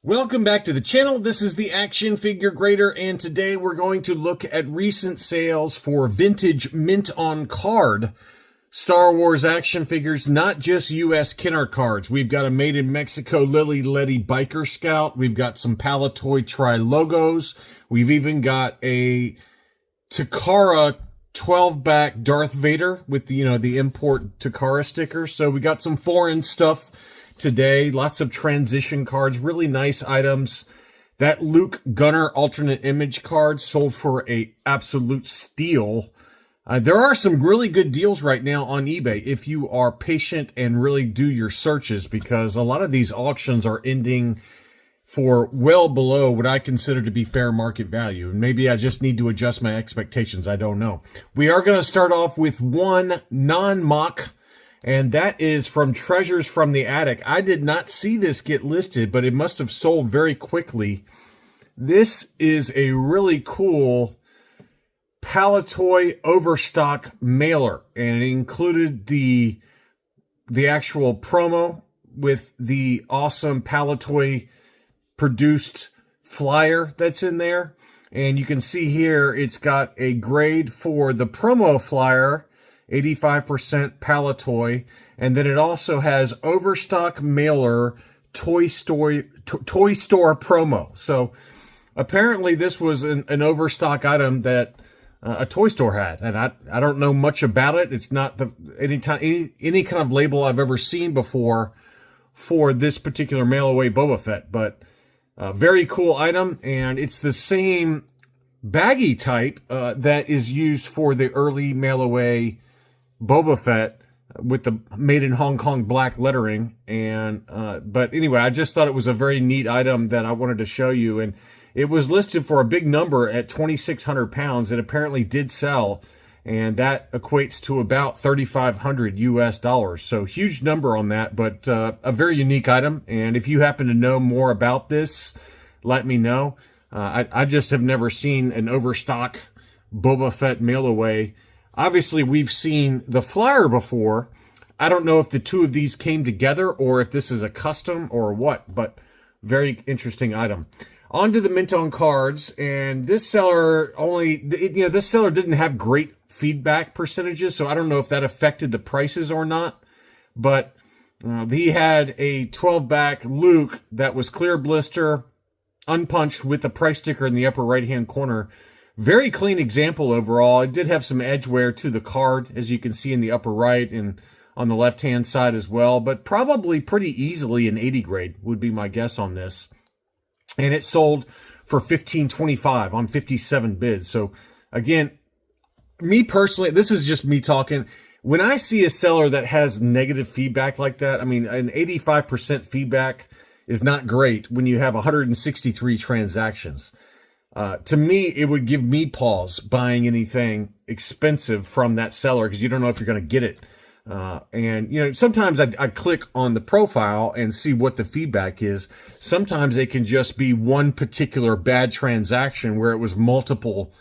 Welcome back to the channel. This is the Action Figure Grader, and today we're going to look at recent sales for vintage mint on card Star Wars action figures, not just US Kenner cards. We've got a Made in Mexico Lily Letty Biker Scout. We've got some Palitoy Tri-Logos. We've even got a Takara 12-back Darth Vader with the import Takara sticker. So we got some foreign stuff today. Lots of transition cards, really nice items. That Luke Gunner alternate image card sold for a absolute steal. There are some really good deals right now on eBay if you are patient and really do your searches, because a lot of these auctions are ending for well below what I consider to be fair market value. And maybe I just need to adjust my expectations. I don't know. We are going to start off with one non-mock, and that is from Treasures from the Attic. I did not see this get listed, but it must have sold very quickly. This is a really cool Palitoy Overstock mailer, and it included the actual promo with the awesome Palitoy produced flyer that's in there. And you can see here it's got a grade for the promo flyer, 85% Palitoy, and then it also has Overstock mailer toy store promo. So apparently this was an Overstock item that a toy store had, and I don't know much about it. It's not any kind of label I've ever seen before for this particular mail away Boba Fett, but very cool item, and it's the same baggy type that is used for the early mail away Boba Fett with the made in Hong Kong black lettering. And but anyway, I just thought it was a very neat item that I wanted to show you, and it was listed for a big number at 2,600 pounds. It apparently did sell, and that equates to about 3,500 US dollars. So huge number on that, but a very unique item. And if you happen to know more about this, let me know. I just have never seen an Overstock Boba Fett mail away. Obviously, we've seen the flyer before. I don't know if the two of these came together or if this is a custom or what, but very interesting item. On to the mint on cards, and this seller this seller didn't have great feedback percentages, so I don't know if that affected the prices or not, but he had a 12-back Luke that was clear blister, unpunched with the price sticker in the upper right-hand corner. Very clean example overall. It did have some edge wear to the card, as you can see in the upper right and on the left-hand side as well, but probably pretty easily an 80 grade would be my guess on this. And it sold for $1,525 on 57 bids. So again, me personally, this is just me talking. When I see a seller that has negative feedback like that, I mean, an 85% feedback is not great when you have 163 transactions. To me, it would give me pause buying anything expensive from that seller, because you don't know if you're going to get it. And sometimes I click on the profile and see what the feedback is. Sometimes it can just be one particular bad transaction where it was multiple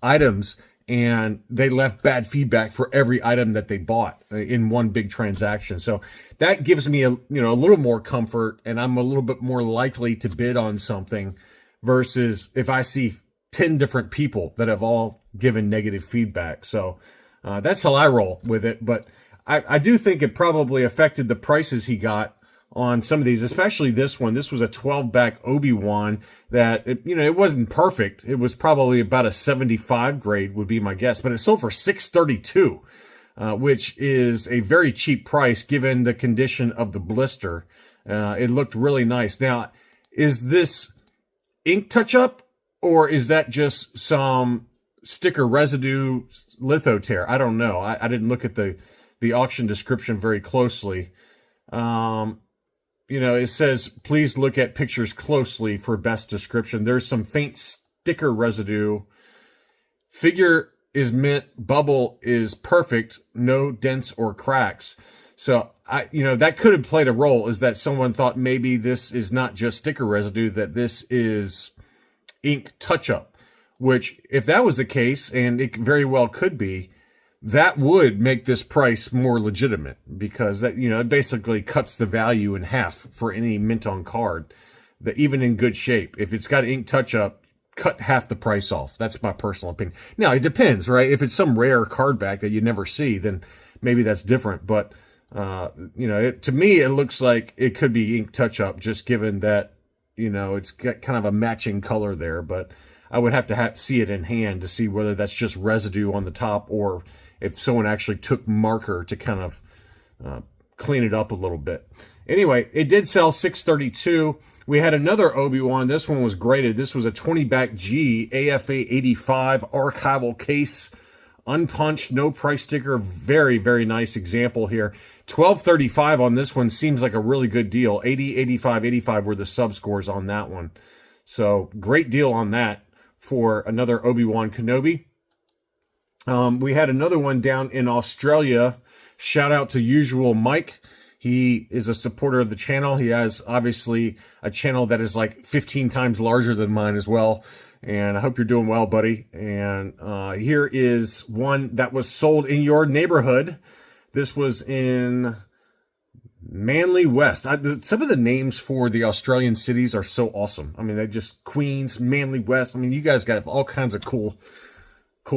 items and they left bad feedback for every item that they bought in one big transaction. So that gives me a little more comfort, and I'm a little bit more likely to bid on something versus if I see 10 different people that have all given negative feedback. So that's how I roll with it. But I do think it probably affected the prices he got on some of these, especially this one. This was a 12-back Obi-Wan that, it wasn't perfect. It was probably about a 75 grade would be my guess, but it sold for $632, which is a very cheap price given the condition of the blister. It looked really nice. Now, is this ink touch-up, or is that just some sticker residue litho tear? I don't know. I didn't look at the auction description very closely. It says, please look at pictures closely for best description. There's some faint sticker residue. Figure is mint. Bubble is perfect. No dents or cracks. So that could have played a role, is that someone thought maybe this is not just sticker residue, that this is ink touch-up, which if that was the case, and it very well could be, that would make this price more legitimate, because that, it basically cuts the value in half for any mint on card. that even in good shape, if it's got ink touch-up, cut half the price off. That's my personal opinion. Now, it depends, right? If it's some rare card back that you never see, then maybe that's different. But, to me, it looks like it could be ink touch-up, just given that, it's got kind of a matching color there. But I would have to see it in hand to see whether that's just residue on the top or if someone actually took marker to kind of clean it up a little bit. Anyway, it did sell $632. We had another Obi-Wan. This one was graded. This was a 20-back G AFA 85 archival case, unpunched, no price sticker. Very, very nice example here. $12.35 on this one seems like a really good deal. 80, 85, 85 were the sub-scores on that one. So great deal on that for another Obi-Wan Kenobi. We had another one down in Australia. Shout out to Usual Mike. He is a supporter of the channel. He has obviously a channel that is like 15 times larger than mine as well. And I hope you're doing well, buddy. And here is one that was sold in your neighborhood. This was in Manly West. Some of the names for the Australian cities are so awesome. I mean, they just Queens, Manly West. I mean, you guys got all kinds of cool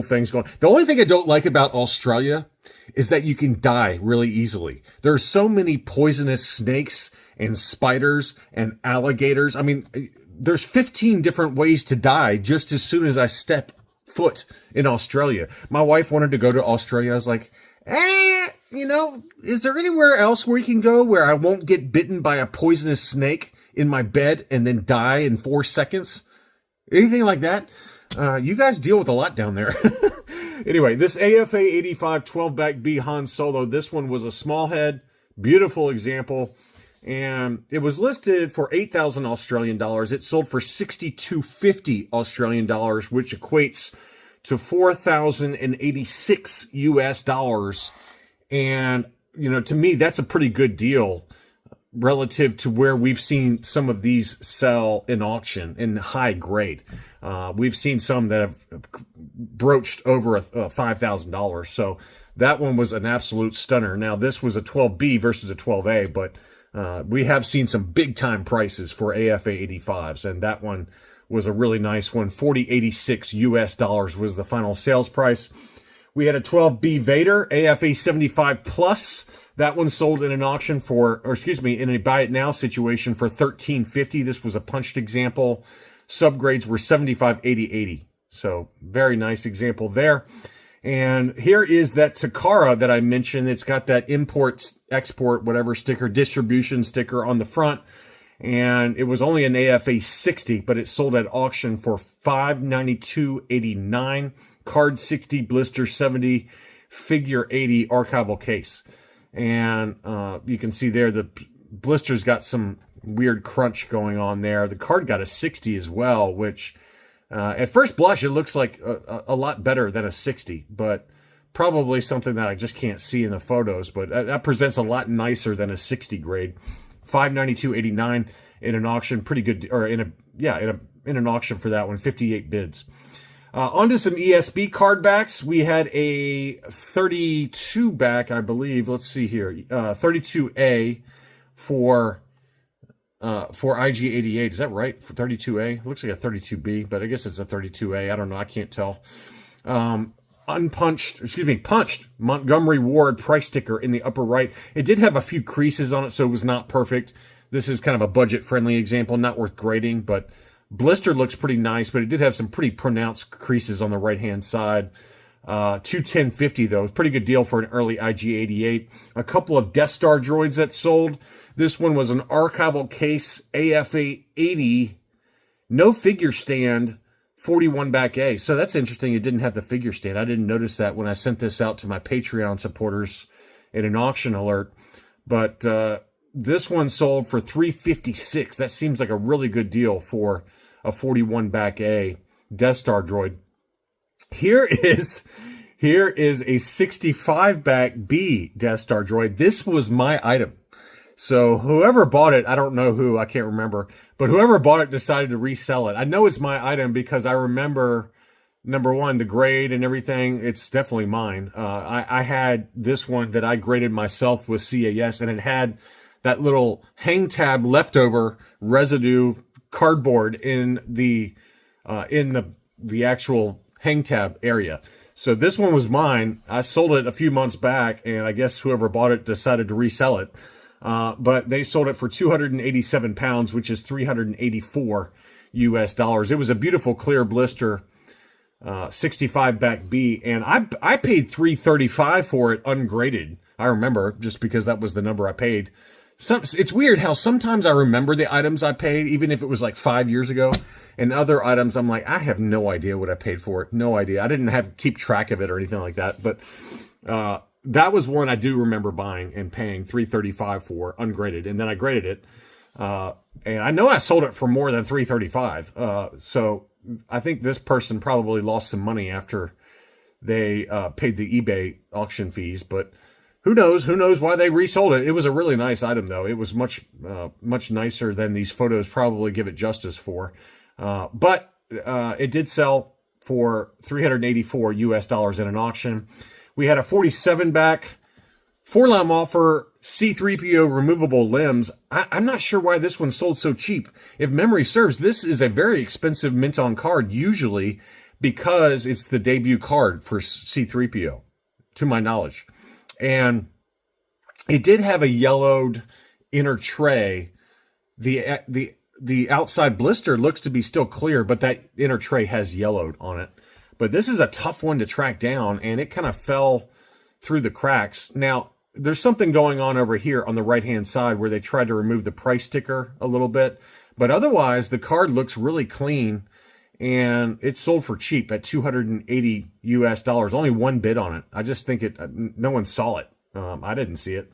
things going. The only thing I don't like about Australia is that you can die really easily. There are so many poisonous snakes and spiders and alligators. I mean, there's 15 different ways to die just as soon as I step foot in Australia. My wife wanted to go to Australia. I was like, is there anywhere else where we can go where I won't get bitten by a poisonous snake in my bed and then die in 4 seconds? Anything like that? You guys deal with a lot down there. Anyway, this AFA 85 12-back B Han Solo, this one was a small head, beautiful example, and it was listed for 8,000 Australian dollars. It sold for 6,250 Australian dollars, which equates to 4,086 US dollars. And, to me, that's a pretty good deal relative to where we've seen some of these sell in auction in high grade. We've seen some that have broached over $5,000. So that one was an absolute stunner. Now, this was a 12B versus a 12A, but we have seen some big time prices for AFA 85s. And that one was a really nice one. 40.86 US dollars was the final sales price. We had a 12B Vader, AFA 75 plus. That one sold in an auction in a buy it now situation for $13.50. This was a punched example. Subgrades were 75, 80, 80. So very nice example there. And here is that Takara that I mentioned. It's got that import, export, whatever sticker, distribution sticker on the front. And it was only an AFA 60, but it sold at auction for $592.89. Card 60, blister 70, figure 80, archival case. And you can see there the blister's got some weird crunch going on there. The card got a 60 as well, which at first blush it looks like a lot better than a 60, but probably something that I just can't see in the photos. But that presents a lot nicer than a 60 grade. $592.89 in an auction, pretty good, or in an auction for that one, 58 bids. Onto some ESB card backs. We had a 32 back, I believe. Let's see here. 32A for IG88. Is that right? For 32A? It looks like a 32B, but I guess it's a 32A. I don't know. I can't tell. Punched Montgomery Ward price sticker in the upper right. It did have a few creases on it, so it was not perfect. This is kind of a budget-friendly example, not worth grading, but blister looks pretty nice, but it did have some pretty pronounced creases on the right-hand side. $210.50 though. Pretty good deal for an early IG88. A couple of Death Star droids that sold. This one was an archival case, AFA 80, no figure stand, 41 back A. So that's interesting. It didn't have the figure stand. I didn't notice that when I sent this out to my Patreon supporters in an auction alert. But this one sold for $356. That seems like a really good deal for a 41 back A Death Star droid. Here is a 65 back B Death Star droid. This was my item. So whoever bought it, I don't know who, I can't remember, but whoever bought it decided to resell it. I know it's my item because I remember, number one, the grade and everything. It's definitely mine. I had this one that I graded myself with CAS, and it had that little hang tab leftover residue cardboard in the actual hang tab area. So this one was mine. I sold it a few months back, and I guess whoever bought it decided to resell it. But they sold it for 287 pounds, which is 384 US dollars. It was a beautiful clear blister, 65 back B, and I paid 335 for it ungraded. I remember, just because that was the number I paid. It's weird how sometimes I remember the items I paid, even if it was like 5 years ago, and other items I'm like, I have no idea what I paid for it. No idea. I didn't keep track of it or anything like that. But that was one I do remember buying and paying $335 for ungraded, and then I graded it, and I know I sold it for more than $335. So I think this person probably lost some money after they paid the eBay auction fees, but who knows? Who knows why they resold it? It was a really nice item, though. It was much nicer than these photos probably give it justice for. But it did sell for 384 US dollars in an auction. We had a 47 back, 4-limb offer, C3PO removable limbs. I'm not sure why this one sold so cheap. If memory serves, this is a very expensive mint on card, usually because it's the debut card for C3PO, to my knowledge. And it did have a yellowed inner tray. The outside blister looks to be still clear, but that inner tray has yellowed on it. But this is a tough one to track down, and it kind of fell through the cracks. Now, there's something going on over here on the right-hand side where they tried to remove the price sticker a little bit. But otherwise, the card looks really clean, and it sold for cheap at 280 US dollars. Only one bid on it. I just think no one saw it. I didn't see it.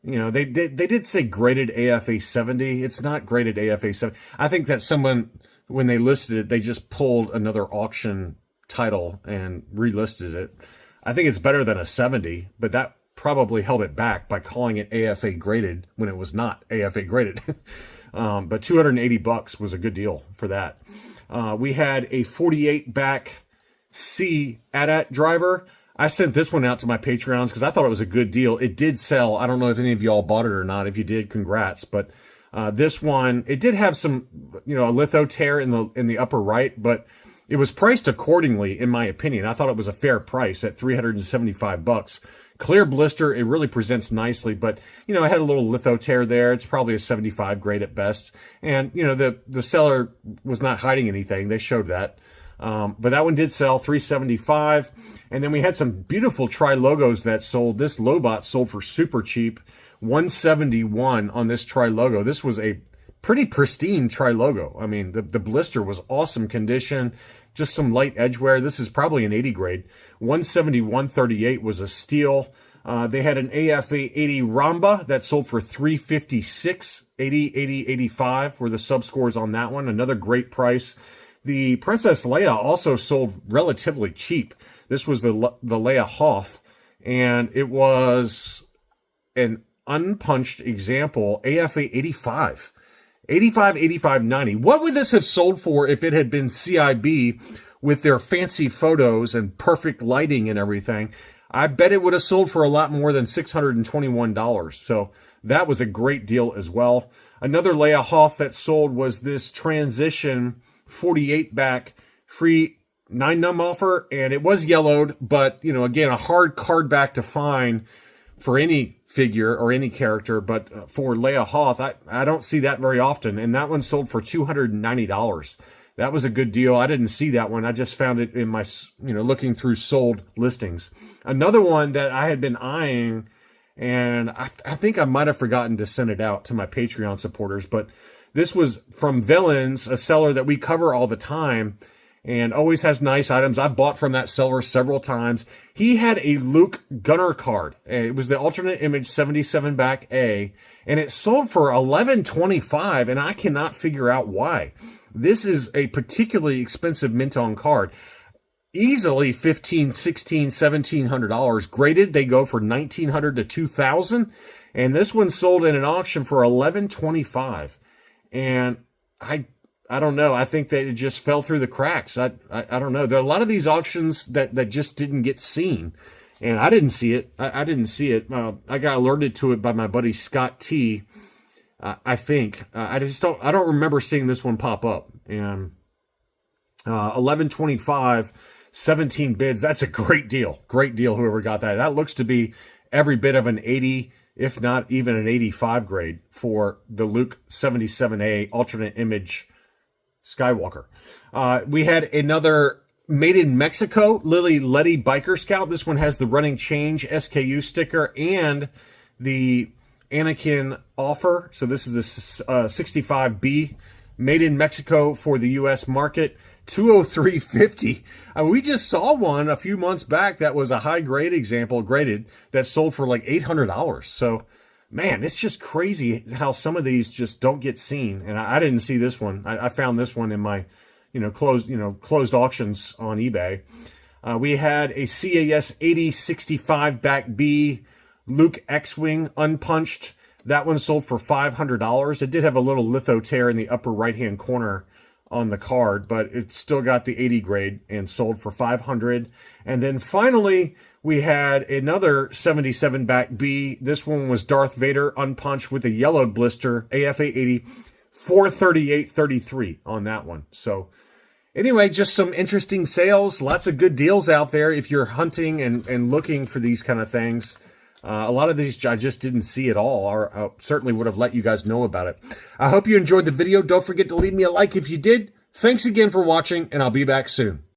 You know, they did say graded AFA 70. It's not graded AFA 70. I think that someone, when they listed it, they just pulled another auction title and relisted it. I think it's better than a 70, but that probably held it back by calling it AFA graded when it was not AFA graded. But $280 was a good deal for that. We had a 48 back C AT-AT driver. I sent this one out to my Patreons because I thought it was a good deal. It did sell. I don't know if any of y'all bought it or not. If you did, congrats. But this one, it did have some, a litho tear in the upper right, but it was priced accordingly, in my opinion. I thought it was a fair price at $375. Clear blister, it really presents nicely, but it had a little litho tear there. It's probably a 75 grade at best. And the seller was not hiding anything. They showed that. But that one did sell $375. And then we had some beautiful tri-logos that sold. This Lobot sold for super cheap, $171 on this tri-logo. This was a pretty pristine tri-logo. I mean, the blister was awesome condition, just some light edge wear. This is probably an 80 grade. 171.38 was a steal. They had an AFA 80 Ramba that sold for $356. 80, 80, 85 were the sub-scores on that one. Another great price. The Princess Leia also sold relatively cheap. This was the Leia Hoth, and it was an unpunched example, AFA 85. 85, 85, 90. What would this have sold for if it had been CIB with their fancy photos and perfect lighting and everything? I bet it would have sold for a lot more than $621. So that was a great deal as well. Another Leia Hoth that sold was this Transition 48 back free 9-num offer, and it was yellowed, but again, a hard card back to find for any figure or any character, but for Leia Hoth, I don't see that very often, and that one sold for $290. That was a good deal. I didn't see that one. I just found it in my, looking through sold listings. Another one that I had been eyeing, and I think I might have forgotten to send it out to my Patreon supporters, but this was from Villains, a seller that we cover all the time and always has nice items. I've bought from that seller several times. He had a Luke Gunner card. It was the alternate image 77 back A, and it sold for $11.25, and I cannot figure out why. This is a particularly expensive mint on card. Easily $1,500, $1,600, $1,700. Graded, they go for $1,900 to $2,000, and this one sold in an auction for $11.25. And I don't know. I think that it just fell through the cracks. I don't know. There are a lot of these auctions that just didn't get seen. And I didn't see it. I didn't see it. I got alerted to it by my buddy Scott T. I think I don't remember seeing this one pop up. And 1125, 17 bids. That's a great deal. Great deal. Whoever got that. That looks to be every bit of an 80, if not even an 85 grade for the Luke 77A alternate image Skywalker. We had another made in Mexico Lily Letty Biker Scout. This one has the running change SKU sticker and the Anakin offer. So this is the 65B made in Mexico for the U.S. market. $203.50. We just saw one a few months back that was a high grade example graded that sold for like $800. So man, it's just crazy how some of these just don't get seen. And I didn't see this one. I found this one in my closed auctions on eBay. We had a CAS 8065 back B Luke X-Wing unpunched. That one sold for $500. It did have a little litho tear in the upper right-hand corner on the card, but it still got the 80 grade and sold for $500. And then finally, we had another 77 back B. This one was Darth Vader unpunched with a yellowed blister, AFA 80, $438.33 on that one. So anyway, just some interesting sales, lots of good deals out there if you're hunting and looking for these kind of things. A lot of these I just didn't see at all, or certainly would have let you guys know about it. I hope you enjoyed the video. Don't forget to leave me a like if you did. Thanks again for watching, and I'll be back soon.